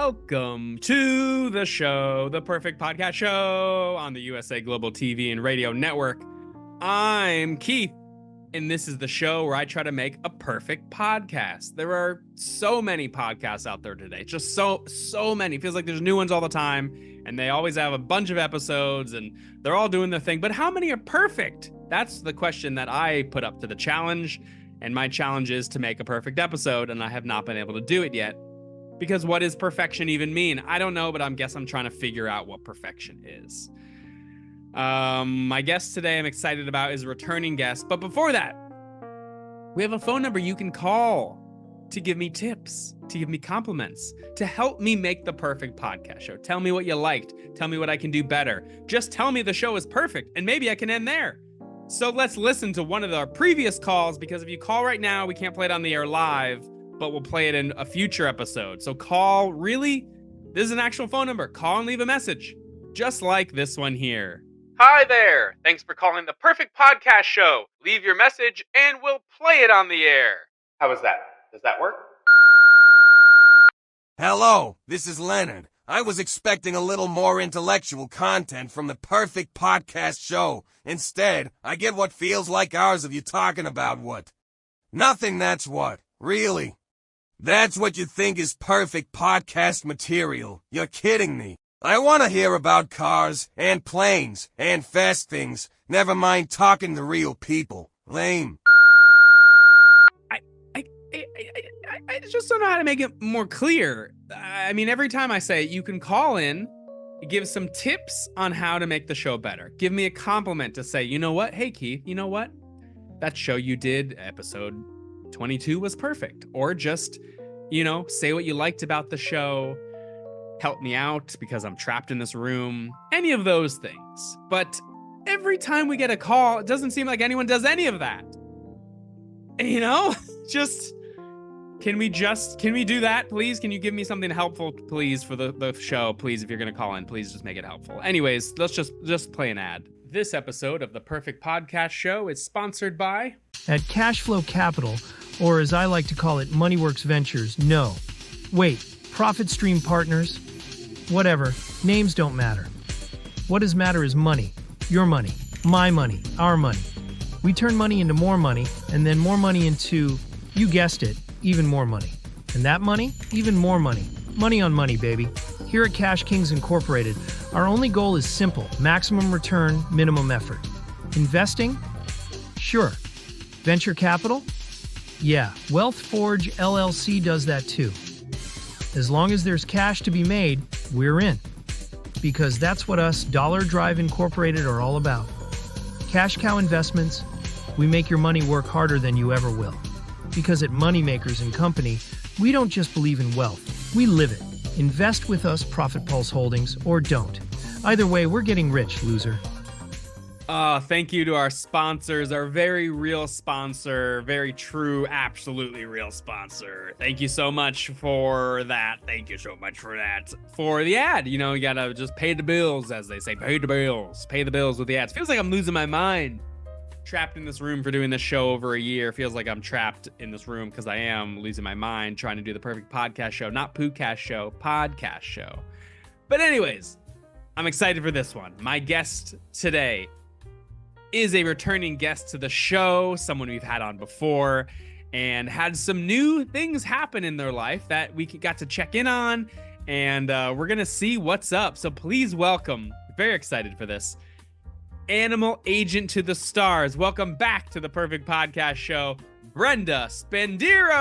Welcome to the show, the Perfect Podcast Show on the USA Global TV and Radio Network. I'm Keith, and this is the show where I try to make a perfect podcast. There are so many podcasts out there today, just so many. It feels like there's new ones all the time, and they always have a bunch of episodes, and they're all doing their thing. But how many are perfect? That's the question that I put up to the challenge, and my challenge is to make a perfect episode, and I have not been able to do it yet. Because what does perfection even mean? I don't know, but I guess I'm trying to figure out what perfection is. My guest today I'm excited about is a returning guest. But before that, we have a phone number you can call to give me tips, to give me compliments, to help me make the perfect podcast show. Tell me what you liked. Tell me what I can do better. Just tell me the show is perfect, and maybe I can end there. So let's listen to one of our previous calls, because if you call right now, we can't play it on the air live, but we'll play it in a future episode. So call, really? This is an actual phone number. Call and leave a message, just like this one here. Hi there. Thanks for calling the Perfect Podcast Show. Leave your message and we'll play it on the air. How was that? Does that work? Hello, this is Leonard. I was expecting a little more intellectual content from the Perfect Podcast Show. Instead, I get what feels like hours of you talking about what? Nothing, that's what. Really. That's what you think is perfect podcast material. You're kidding me. I want to hear about cars and planes and fast things. Never mind talking to real people. Lame. I just don't know how to make it more clear. I mean, every time I say it, you can call in, give some tips on how to make the show better. Give me a compliment to say, you know what? Hey, Keith, you know what? That show you did, episode 22, was perfect. Or just, say what you liked about the show. Help me out because I'm trapped in this room. Any of those things. But every time we get a call, it doesn't seem like anyone does any of that. Just, can we do that, please? Can you give me something helpful, please, for the show? Please, if you're going to call in, please just make it helpful. Anyways, let's just play an ad. This episode of the Perfect Podcast Show is sponsored by... At Cashflow Capital, or as I like to call it, MoneyWorks Ventures, no. Wait, Profit Stream Partners? Whatever, names don't matter. What does matter is money. Your money, my money, our money. We turn money into more money, and then more money into, you guessed it, even more money. And that money, even more money. Money on money, baby. Here at Cash Kings Incorporated, our only goal is simple: maximum return, minimum effort. Investing? Sure. Venture capital? Yeah, Wealth Forge LLC does that too. As long as there's cash to be made, we're in. Because that's what us, Dollar Drive Incorporated, are all about. Cash cow investments, we make your money work harder than you ever will. Because at Moneymakers & Company, we don't just believe in wealth, we live it. Invest with us, Profit Pulse Holdings, or don't. Either way, we're getting rich, loser. Thank you to our sponsors, our very real sponsor, very true, absolutely real sponsor. Thank you so much for that. Thank you so much for that. For the ad, you gotta just pay the bills, as they say. Pay the bills. Pay the bills with the ads. Feels like I'm losing my mind. Trapped in this room for doing this show over a year. Feels like I'm trapped in this room because I am losing my mind trying to do the perfect podcast show. Not Poocast show, podcast show. But anyways, I'm excited for this one. My guest today is a returning guest to the show, someone we've had on before, and had some new things happen in their life that we got to check in on, and we're going to see what's up. So please welcome, very excited for this, Animal Agent to the Stars. Welcome back to the Perfect Podcast Show, Brenda Spindiro.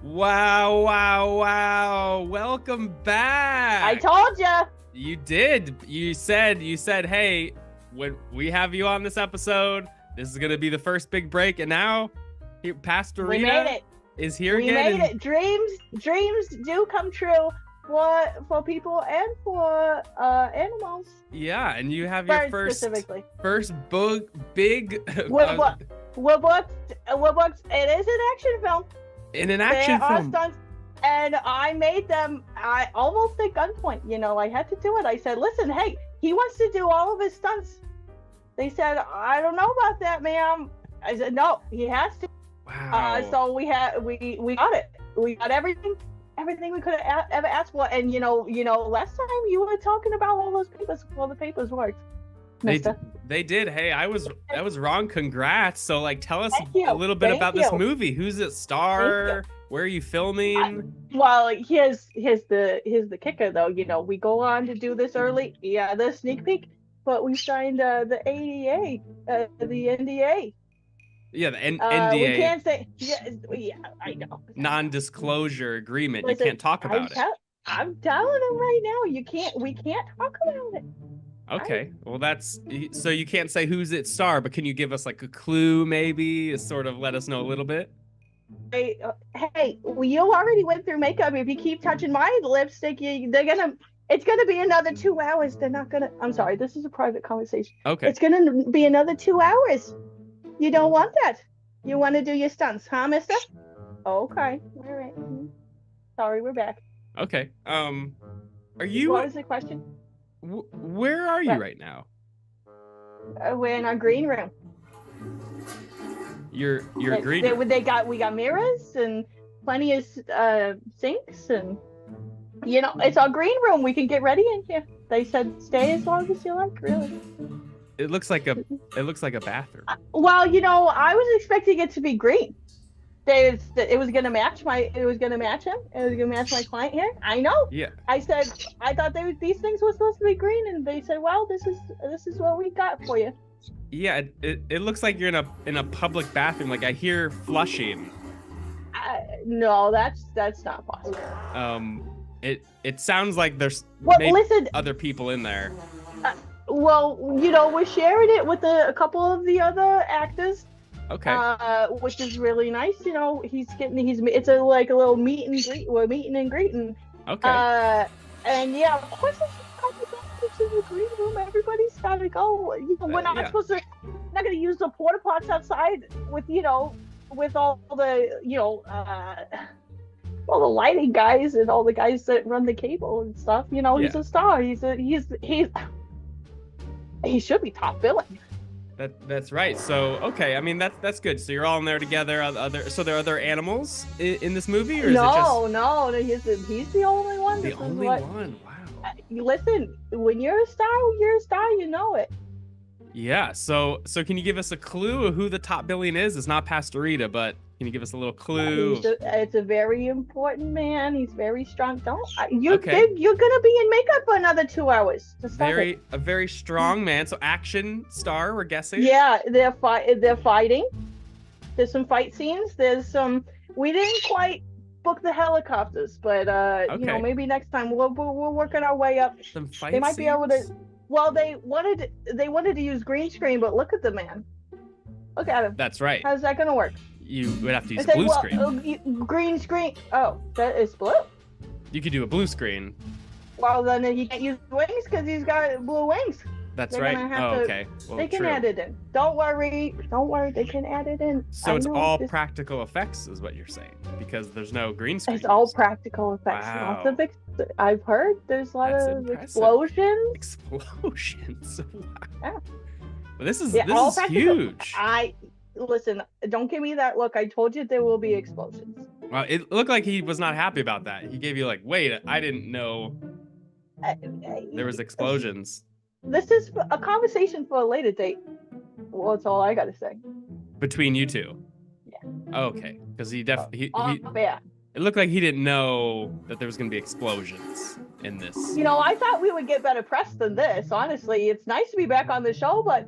Wow. Welcome back. I told ya. You did. You said, hey, when we have you on this epised, this is going to be the first big break. And now Pastor Rita is here again. We made it. Dreams do come true for people and for animals. Yeah, and you have your first big What books? It is an action film. In an action film. Stunts, and I made them almost at gunpoint. I had to do it. I said, listen, hey, he wants to do all of his stunts. They said, I don't know about that, ma'am. I said, no, he has to. Wow. So we got it. We got everything. everything we could have ever asked for. And last time you were talking about all those papers. Well, the papers worked. They did. Hey, I was wrong. Congrats. So like, tell us a little bit about this movie. Who's it star? Where are you filming? Well, here's the kicker though. We go on to do this early. Yeah, the sneak peek, but we signed the ADA, the NDA. Yeah, the NDA. We can't say. Yeah, I know. Non-disclosure agreement. Listen, you can't talk about it. I'm telling them right now. We can't talk about it. Okay, well so you can't say who's its star, but can you give us like a clue maybe, sort of let us know a little bit? Hey, you already went through makeup. If you keep touching my lipstick, it's gonna be another 2 hours. They're not gonna. I'm sorry, this is a private conversation. Okay. It's gonna be another 2 hours. You don't want that. You want to do your stunts, huh, mister? Okay, all right. Sorry, we're back. Okay. Are you? What was the question? Where are you right now? We're in our green room. Your green room. We got mirrors and plenty of sinks, and it's our green room. We can get ready in here. They said stay as long as you like. Really. It looks like a bathroom. Well, I was expecting it to be green. It was gonna match him. It was gonna match my client here. I know. Yeah. I said I thought these things were supposed to be green, and they said, well, this is what we got for you. Yeah, it looks like you're in a public bathroom. Like I hear flushing. No, that's not possible. It sounds like there's other people in there. Well, we're sharing it with a couple of the other actors. Okay. Which is really nice. It's a little meet and greet. We're meeting and greeting. Okay. And yeah, of course, it's in the green room. Everybody's gotta go. We're not supposed to. Not gonna use the porta pots outside with all the all the lighting guys and all the guys that run the cable and stuff. He's a star. He should be top billing. That's right. So okay, I mean that's good. So you're all in there together. So there are other animals in this movie, or is it just... No, he's the only one. The only one. Wow. Listen, when you're a star, you know it. Yeah. So can you give us a clue of who the top billing is? It's not Pastor Rita, but can you give us a little clue? It's a very important man. He's very strong. You're gonna be in makeup for another 2 hours. A very strong man. So action star, we're guessing. Yeah, they're fighting. There's some fight scenes. We didn't quite book the helicopters, but maybe next time we're working our way up. Some fight They might scenes? be able to. Well, they wanted to use green screen, but look at the man. Look at him. That's right. How's that gonna work? You would have to use blue screen. Green screen. Oh, that is blue. You could do a blue screen. Well, then he can't use wings because he's got blue wings. That's right. Okay. Well, they can add it in. Don't worry. They can add it in. So it's all practical effects, is what you're saying, because there's no green screen. It's all practical effects. Wow. I've heard there's a lot of explosions. Explosions. Wow. Yeah. Well, this is huge. Listen, don't give me that look. I told you there will be explosions. Well, it looked like he was not happy about that. He gave you like, wait, I didn't know there was explosions. This is a conversation for a later date. Well, that's all I gotta say. Between you two? Yeah. Okay, because he definitely yeah. It looked like he didn't know that there was gonna be explosions in this. I thought we would get better press than this. Honestly, it's nice to be back on the show, but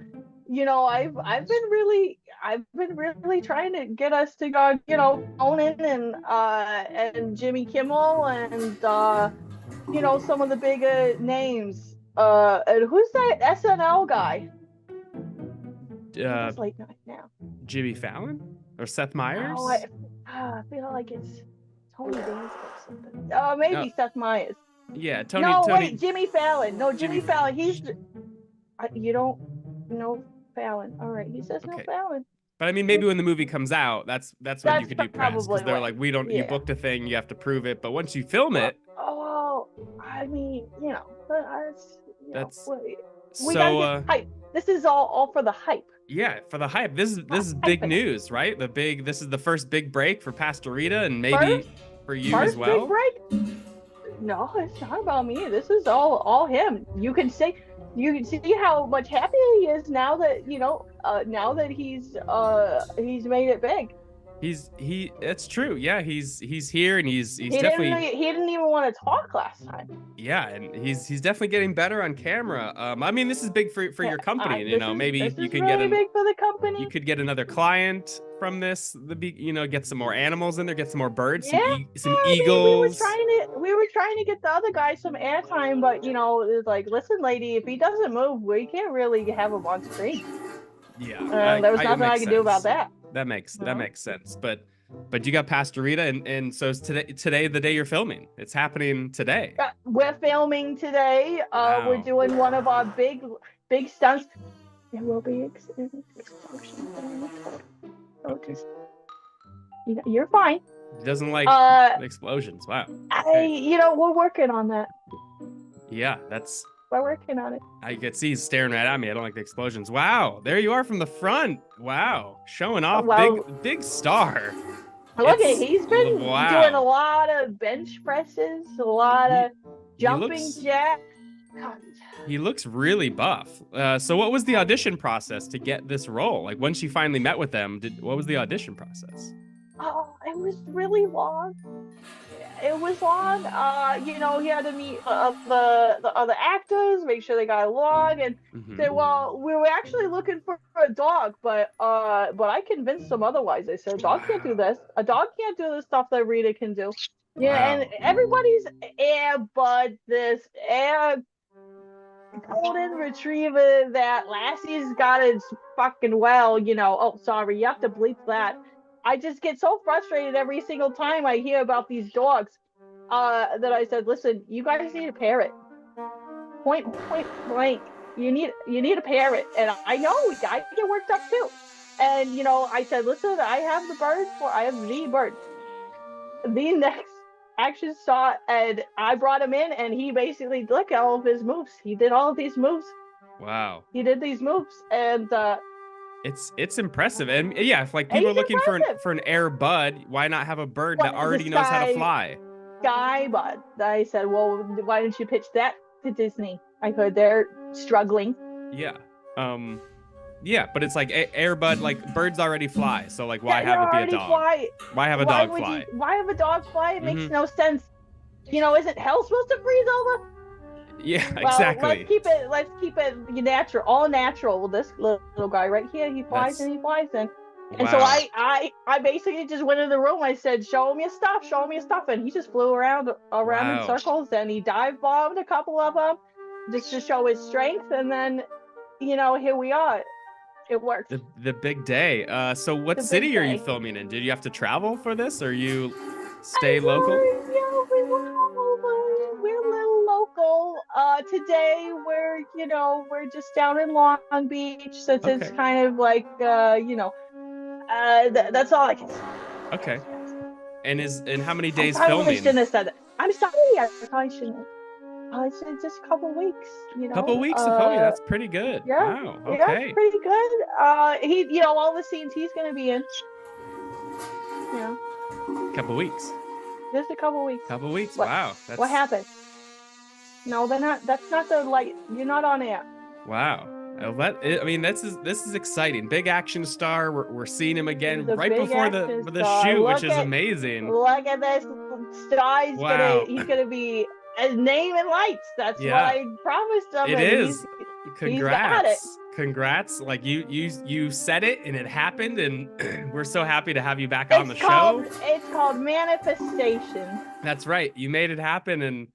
I've been really trying to get us to go, Conan and Jimmy Kimmel and some of the bigger names. And who's that SNL guy? It's late night now. Jimmy Fallon or Seth Meyers? Oh, I feel like it's Tony Danza or something. Maybe Seth Meyers. Yeah, Tony. Wait, Jimmy Fallon. No, Jimmy Fallon. You don't know Fallon. All right, he says no Fallon. But I mean, maybe when the movie comes out, that's when you could do press, because they're like, we don't. You booked a thing, you have to prove it. But once you film it, I mean, that's we gotta get hype. This is all for the hype. Yeah, for the hype. This is big news, right? This is the first big break for Pastor Rita, and maybe for you as First well? big break? No, it's not about me. This is all him. You can see how much happier he is now that now that he's made it big. That's true. Yeah, he's here, and he's He definitely didn't even want to talk last time. yeah, and he's definitely getting better on camera. I mean, this is big for your company, and maybe this you is could really get big for the company. you could get another client from this. Get some more animals in there, get some more birds, Yeah, some I mean, eagles. we were trying to get the other guy some airtime, but it's like, listen, lady, if he doesn't move, we can't really have him on screen. Yeah, there was nothing I could do about that. That makes sense. But you got Pastor Rita, and so is today the day you're filming. It's happening today. We're filming today. Wow. We're doing one of our big stunts. There will be explosions. You're fine. He doesn't like explosions. Wow. Okay. We're working on that. Yeah, we're working on it. I could see he's staring right at me. I don't like the explosions. Wow, there you are from the front. Wow, showing off. Big star. Look at he's been doing a lot of bench presses, a lot of jumping jacks. He looks really buff. So what was the audition process to get this role? Like, once you finally met with them, what was the audition process? Oh, it was really long. It was long. He had to meet the other actors, make sure they got along, and say, well, we were actually looking for a dog, but I convinced them otherwise. I said, a dog can't do this. A dog can't do the stuff that Rita can do. Yeah, wow. And everybody's this golden retriever that Lassie's got is fucking well. Oh, sorry, you have to bleep that. I just get so frustrated every single time I hear about these dogs that I said, listen, you guys need a parrot. Point blank. You need a parrot. And I know I get worked up too. And I said, listen, I have the bird. The next action shot, and I brought him in, and he basically look at all of his moves. He did all of these moves. Wow. He did these moves, and it's impressive. And yeah, if like people are looking for an air bud, why not have a bird that already knows how to fly? Sky bud. I said, well, why didn't you pitch that to Disney? I heard they're struggling. Yeah. Yeah, but it's like air bud, like birds already fly. So like, why have it be a dog? Why have a dog fly? Why have a dog fly? It makes no sense. Isn't hell supposed to freeze over? Yeah, well, exactly. Let's keep it natural, all natural. Well, this little guy right here, he flies and he flies in. And so I basically just went in the room. I said, show him your stuff. And he just flew around in circles, and he dive bombed a couple of them just to show his strength. And then, here we are. It worked. The big day. So what city are you filming in? Did you have to travel for this, or you stay local? Yeah, we're a little local. Today we're just down in Long Beach, since it's kind of like that's all I can say. Okay. And how many days I filming? shouldn't have said that. I'm sorry. I probably shouldn't. It's just a couple weeks. Couple weeks of filming. That's pretty good. Yeah. Wow. Okay. Yeah, it's pretty good. He, all the scenes he's gonna be in. Yeah. Couple weeks. Just a couple weeks. Couple weeks. Wow. What happened? No, they're not. That's not the You're not on air. Wow. This is exciting. Big action star. We're seeing him again right before the shoot, which is amazing. Look at this star. He's gonna be his name in lights. That's what I promised him. It is. Congrats. He's got it. Congrats. Like you said it, and it happened, and we're so happy to have you back on the show. It's called manifestation. That's right. You made it happen,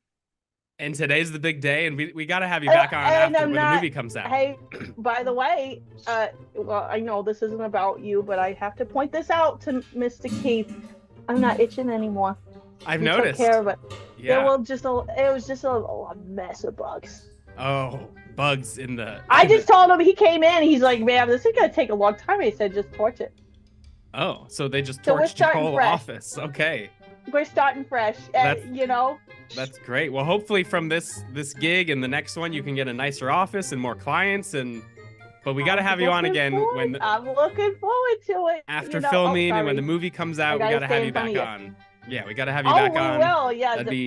and today's the big day, and we got to have you back on after when the movie comes out. Hey, by the way, well, I know this isn't about you, but I have to point this out to Mr. Keith. I'm not itching anymore. I've noticed. Took care of it. Yeah. It was just a mess of bugs. Oh, bugs in the... I just told him, he came in, he's like, man, this is going to take a long time. I said, just torch it. Oh, so they just torched your whole office. Okay. We're starting fresh, That's great. Well, hopefully from this gig and the next one, you can get a nicer office and more clients. But we got to have you on again I'm looking forward to it. After filming and when the movie comes out, we got to have you back on. Yeah, we got to have you back we on. will. Yeah, That'd the be...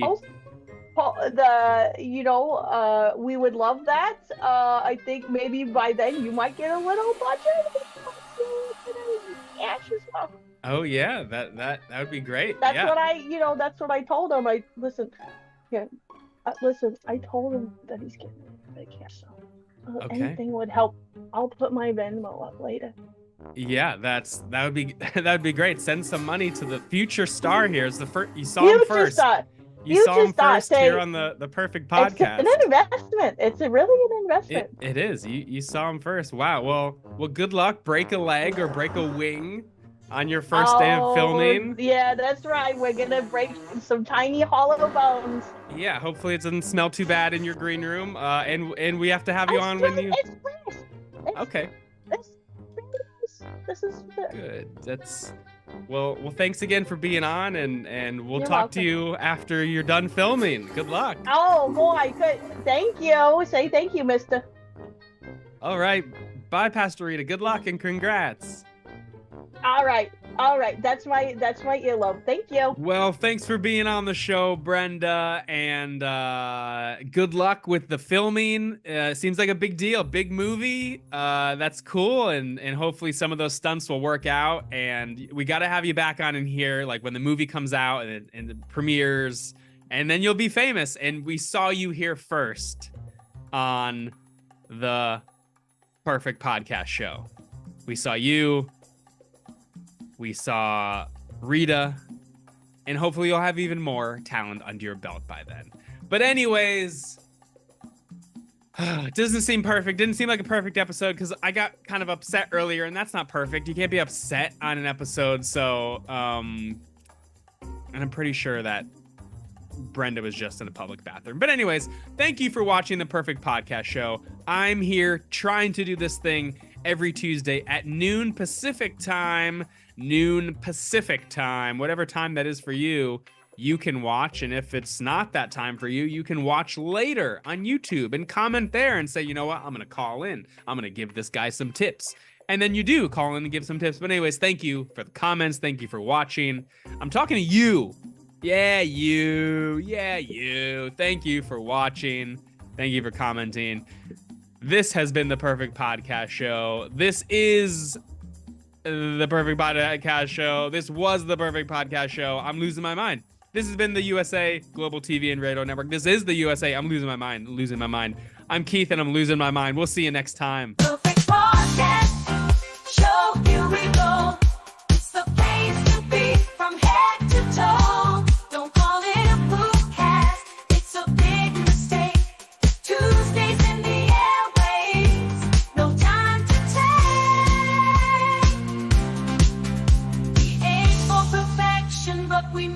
we would love that. I think maybe by then you might get a little budget. Cash as well. Oh yeah, that would be great. That's yeah. what that's what I told him. Listen, I told him that he's getting the cash. So Okay. anything would help. I'll put my Venmo up later. Yeah, that would be great. Send some money to the future star here. It's the first you saw him first. You saw him first here on the Perfect Podcast. It's an investment. It's really an investment. It is. You saw him first. Wow. Well, good luck. Break a leg or break a wing on your first day of filming. Yeah, that's right. We're gonna break some tiny hollow bones. Yeah. Hopefully it doesn't smell too bad in your green room. And we have to have you on when you. It's fresh. Okay. This is good. That's. Well, thanks again for being on, and we'll You're talk welcome. to you after you're done filming. Good luck. Oh boy, good. Thank you. Say thank you, mister. All right. Bye, Pastor Rita. Good luck and congrats. All right. That's my earlobe. Thank you. Well, thanks for being on the show, Brenda, and good luck with the filming. Seems like a big deal, big movie. That's cool, and hopefully some of those stunts will work out. And we got to have you back on in here, like when the movie comes out and it premieres, and then you'll be famous. And we saw you here first on the Perfect Podcast Show. We saw you. We saw Rita, and hopefully you'll have even more talent under your belt by then. But anyways, it doesn't seem perfect. Didn't seem like a perfect episode because I got kind of upset earlier, and that's not perfect. You can't be upset on an episode. So, and I'm pretty sure that Brenda was just in a public bathroom. But anyways, thank you for watching the Perfect Podcast Show. I'm here trying to do this thing every Tuesday at noon Pacific time, whatever time that is for you, you can watch. And if it's not that time for you, you can watch later on YouTube and comment there and say, you know what, I'm going to call in. I'm going to give this guy some tips. And then you do call in and give some tips. But anyways, thank you for the comments. Thank you for watching. I'm talking to you. Yeah, you. Thank you for watching. Thank you for commenting. This has been the Perfect Podcast Show. This is the Perfect Podcast Show. This was the Perfect Podcast Show. I'm losing my mind. This has been the USA Global TV and Radio Network. This is the USA. I'm losing my mind. I'm Keith, and I'm losing my mind. We'll see you next time. Perfect Podcast Show. Here we go. It's the place to be from head to toe. Don't call it a podcast. It's a big mistake. Tuesdays in the airways. No time to take. We aim for perfection, but we